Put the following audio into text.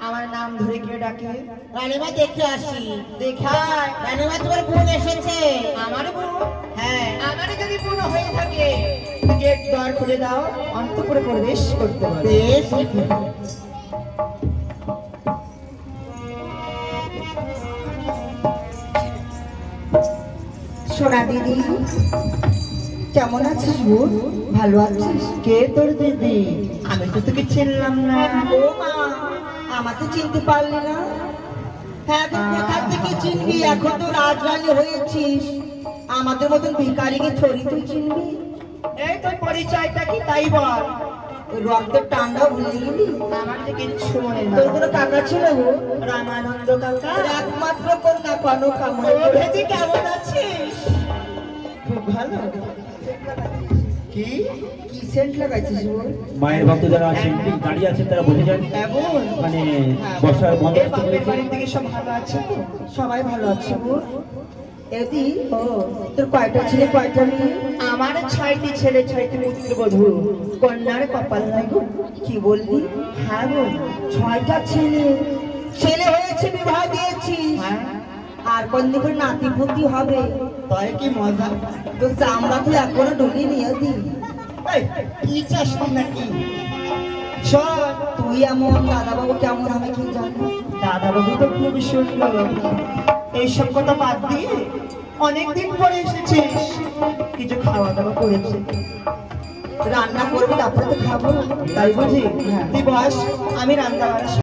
আমার নাম ধরে কে ডাকে? রানীমা দেখে আসি। দেখায় রানীমা তোমার বোন এসেছে। আমার বোন? হ্যাঁ। আমার যদি বোন হয়ে থাকে গেট দ্বার খুলে দাও, অন্তঃপুরে প্রবেশ করতে পারবে। বেশ। সোনা দিদি কেমন আছিস বোন? ভালো আছিস? কে তোর দিদি? আমি তো তোকে চিনলাম না। ও মা, আমাকে চিনতে পারলি না? হ্যাঁ, কোথা থেকে চিনবি? এখন তো রাজরানী হয়েছিস, আমাদের মতন ভিখারিকে থরি তুই চিনবি? এই তোর পরিচয়টা কি তাই বল। রক্তের টান্ডা ভুলে গেলি? আমার তো কিচ্ছু মনে না। তোর কোনো কাকা ছিল গো? রামানন্দ কাকা। একমাত্র কন্যা কনকা। ভেজি কেমন আছিস? খুব ভালো। কি কি সেন্ট লাগাইছিস বল? মায়ের ভক্ত যারা আছেন দাঁড়িয়ে আছেন তারা বসে যান। মানে বসার বন্দোবস্ত বাড়ির থেকে সব ভালো আছে তো? সবাই ভালো আছে বল। এদি ও তোর কয়টা ছেলে কয়টা মেয়ে? আমার 6টি ছেলে 6টি পুত্রবধূ। কন্যার কপাল নাই গো। কি বললি? হ্যাঁ গো, 6টা ছেলে। ছেলে হয়েছে, বিবাহ দিয়েছি। আর কন্যা করে নাতি পুতি হবে। তাই কি মজা। তো চামড়া তুই এখনো ঢুকি নিয়ে দি। কি চাস নাকি? শোন, তুই এমন, দাদাবাবু কেমন হবে কি জানো? দাদাবাবু তো খুবই সুন্দর। এইসব কথা বাদ দিয়ে অনেকদিন পরে এসেছিস, কিছু খাওয়া দাওয়া করেছে। রান্না করবি, তারপরে তো খাবো। তাই বুঝি? তুই বস, আমি রান্না বাড়া